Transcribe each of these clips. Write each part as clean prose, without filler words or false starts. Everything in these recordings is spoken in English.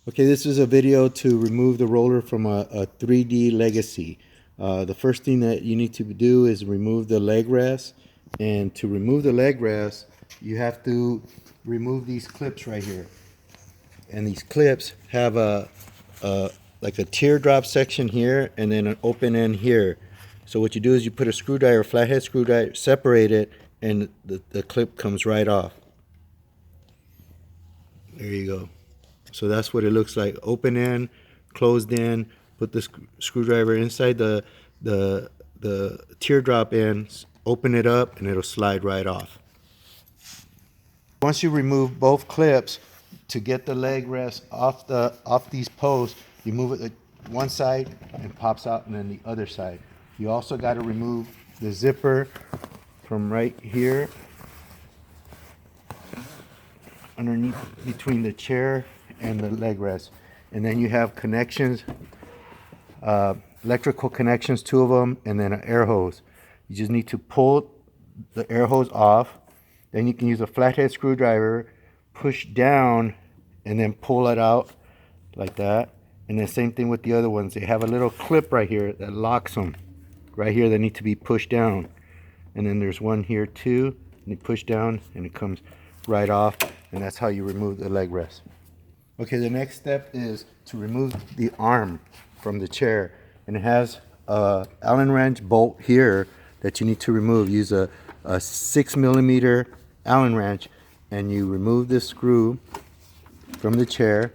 Okay, this is a video to remove the roller from a 3D Legacy. The first thing that you need to do is remove the leg rest. And to remove the leg rest, you have to remove these clips right here. And these clips have like a teardrop section here and then an open end here. So what you do is you put a screwdriver, flathead screwdriver, separate it, and the clip comes right off. There you go. So that's what it looks like. Open end, closed end. Put the screwdriver inside the teardrop ends. Open it up, and it'll slide right off. Once you remove both clips, to get the leg rest off these posts, you move it one side and it pops out, and then the other side. You also got to remove the zipper from right here underneath between the chair and the leg rest. And then you have connections, electrical connections, two of them, and then an air hose. You just need to pull the air hose off. Then you can use a flathead screwdriver, push down, and then pull it out like that. And then same thing with the other ones. They have a little clip right here that locks them. Right here, they need to be pushed down. And then there's one here too. And you push down and it comes right off. And that's how you remove the leg rest. Okay, the next step is to remove the arm from the chair. And it has a Allen wrench bolt here that you need to remove. Use a 6mm Allen wrench, and you remove this screw from the chair.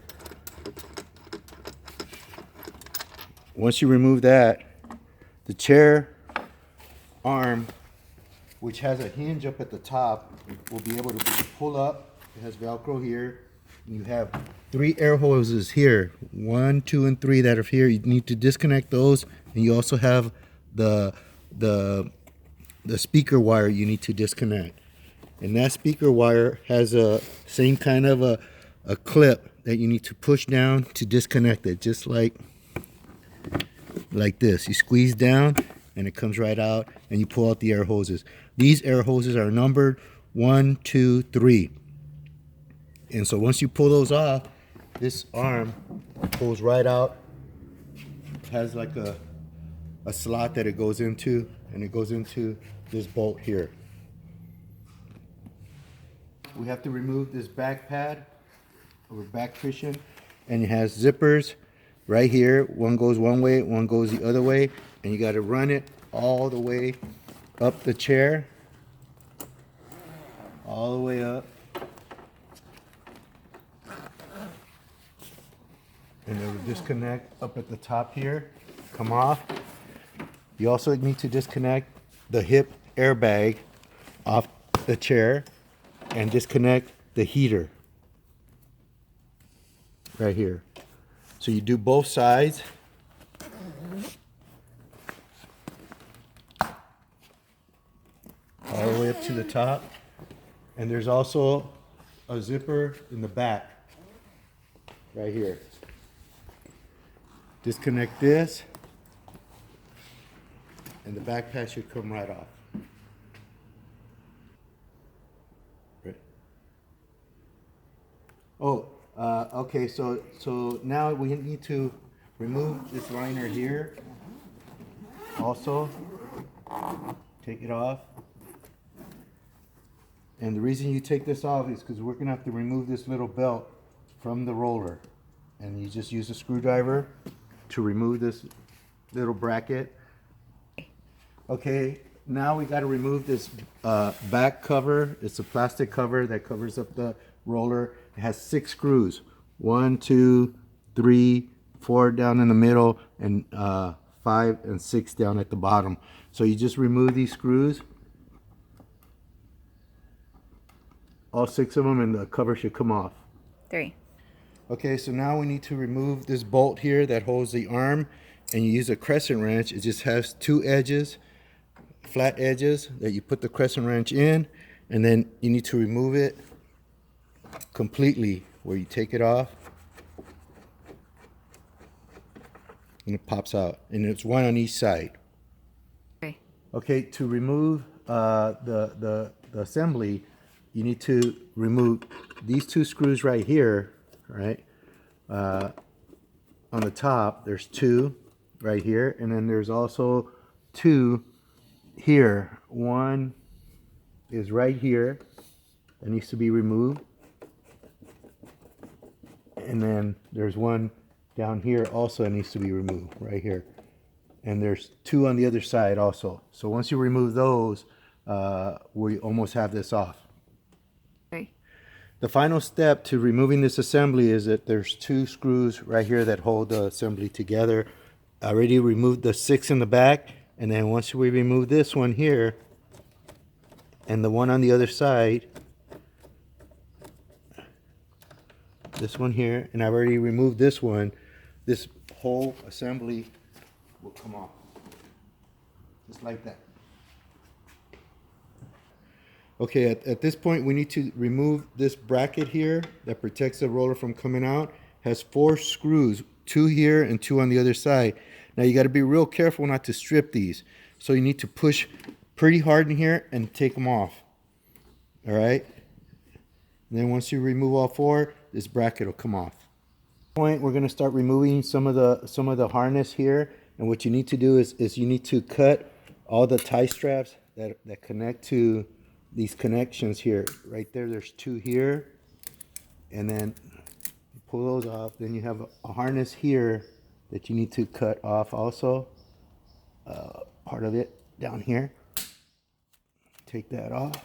Once you remove that, the chair arm, which has a hinge up at the top, will be able to pull up. It has Velcro here. You have 3 air hoses here, 1, 2, and 3 that are here. You need to disconnect those, and you also have the speaker wire you need to disconnect. And that speaker wire has a same kind of a clip that you need to push down to disconnect it, just like this. You squeeze down and it comes right out, and you pull out the air hoses. These air hoses are numbered 1, 2, 3. And so once you pull those off, this arm pulls right out. It has like a slot that it goes into, and it goes into this bolt here. We have to remove this back pad or back cushion, and it has zippers right here. One goes one way, one goes the other way, and you got to run it all the way up the chair, all the way up, and it will disconnect up at the top here, come off. You also need to disconnect the hip airbag off the chair and disconnect the heater right here. So you do both sides. All the way up to the top. And there's also a zipper in the back right here. Disconnect this, and the back pad should come right off. Right. Okay, so now we need to remove this liner here. Also, take it off. And the reason you take this off is because we're gonna have to remove this little belt from the roller. And you just use a screwdriver to remove this little bracket. Okay, now we got to remove this back cover. It's a plastic cover that covers up the roller. It has 6 screws. 1, 2, 3, 4 down in the middle, and 5 and 6 down at the bottom. So you just remove these screws, all 6 of them, and the cover should come off. 3. Okay, so now we need to remove this bolt here that holds the arm, and you use a crescent wrench. It just has 2 edges, flat edges, that you put the crescent wrench in, and then you need to remove it completely, where you take it off and it pops out, and it's 1 on each side. 3. Okay, to remove the assembly, you need to remove these 2 screws right here, right? on the top, there's two right here, and then there's also two here. One is right here that needs to be removed, and then there's one down here also that needs to be removed right here, and there's two on the other side also. So once you remove those, we almost have this off. Okay. The final step to removing this assembly is that there's two screws right here that hold the assembly together. I already removed the 6 in the back, and then once we remove this one here and the one on the other side, this one here, and I've already removed this one, this whole assembly will come off just like that. Okay, at this point we need to remove this bracket here that protects the roller from coming out. Has 4 screws, 2 here and 2 on the other side. Now you got to be real careful not to strip these. So you need to push pretty hard in here and take them off. All right? And then once you remove all 4, this bracket will come off. Point, we're going to start removing some of the harness here, and what you need to do is you need to cut all the tie straps that connect to these connections here. Right there, there's 2 here, and then you pull those off. Then you have a harness here that you need to cut off also, part of it down here. Take that off.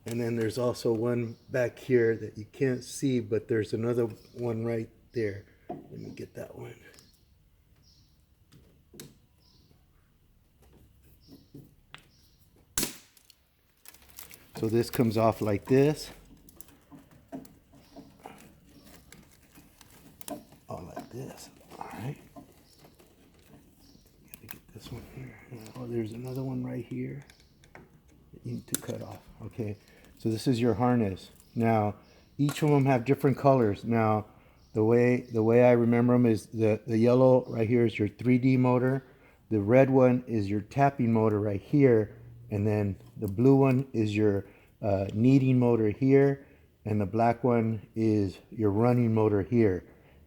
And then there's also one back here that you can't see, but there's another one right there. Let me get that one. So this comes off like this. All like this. All right. Gotta get this one here. Oh, there's another one right here that you need to cut off. Okay. So this is your harness. Now, each of them have different colors. Now, the way I remember them is the yellow right here is your 3D motor. The red one is your tapping motor right here. And then the blue one is your kneading motor here. And the black one is your running motor here.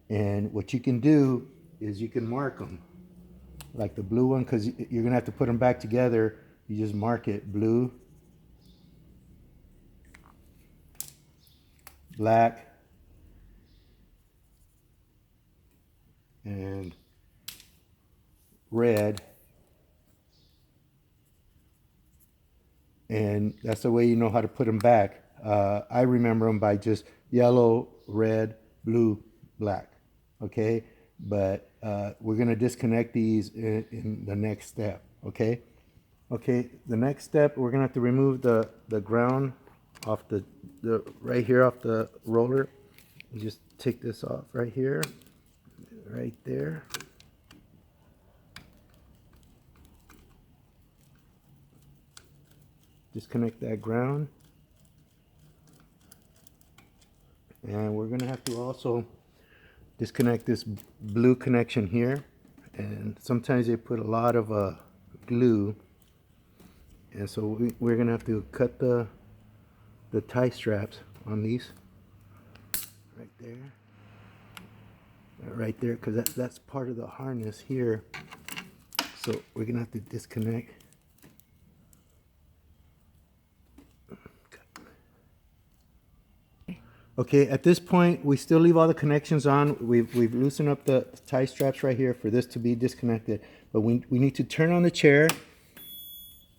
And what you can do is you can mark them. Like the blue one, because you're going to have to put them back together. You just mark it blue, black, and red. And that's the way you know how to put them back. I remember them by just yellow, red, blue, black. Okay, but we're going to disconnect these in the next step. Okay. Okay, the next step, we're going to have to remove the ground off the right here off the roller. You just take this off right here, right there. Disconnect that ground. And we're going to have to also disconnect this blue connection here. And sometimes they put a lot of glue. And so we're going to have to cut the tie straps on these right there. Right there, because that's part of the harness here. So we're going to have to disconnect. Okay, at this point, we still leave all the connections on. We've loosened up the tie straps right here for this to be disconnected. But we need to turn on the chair,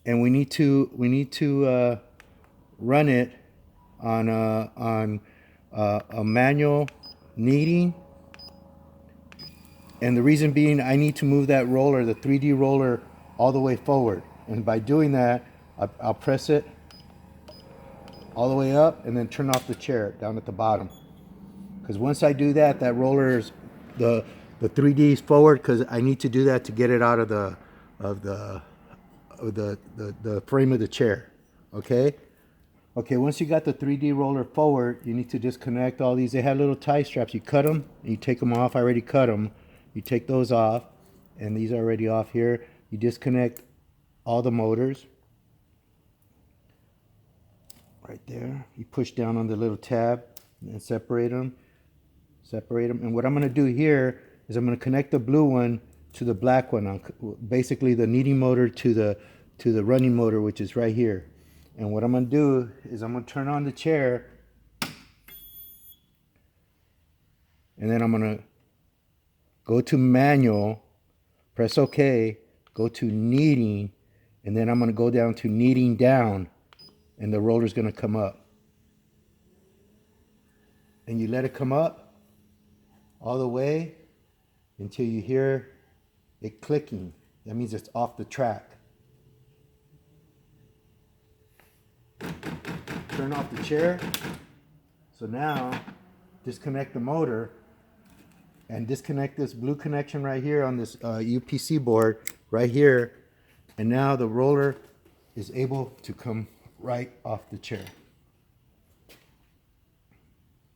and we need to run it on a manual kneading. And the reason being, I need to move that roller, the 3D roller, all the way forward. And by doing that, I'll press it all the way up and then turn off the chair down at the bottom. Because once I do that, that roller is the 3D is forward, because I need to do that to get it out of the frame of the chair. Okay. Okay, once you got the 3D roller forward, you need to disconnect all these. They have little tie straps. You cut them and you take them off. I already cut them. You take those off, and these are already off here. You disconnect all the motors right there. You push down on the little tab and separate them. Separate them. And what I'm going to do here is I'm going to connect the blue one to the black one, on basically the kneading motor to the running motor, which is right here. And what I'm going to do is I'm going to turn on the chair, and then I'm going to go to manual, press OK, go to kneading, and then I'm going to go down to kneading down, and the roller's going to come up. And you let it come up all the way until you hear it clicking. That means it's off the track. Turn off the chair. So now disconnect the motor and disconnect this blue connection right here on this UPC board right here. And now the roller is able to come right off the chair.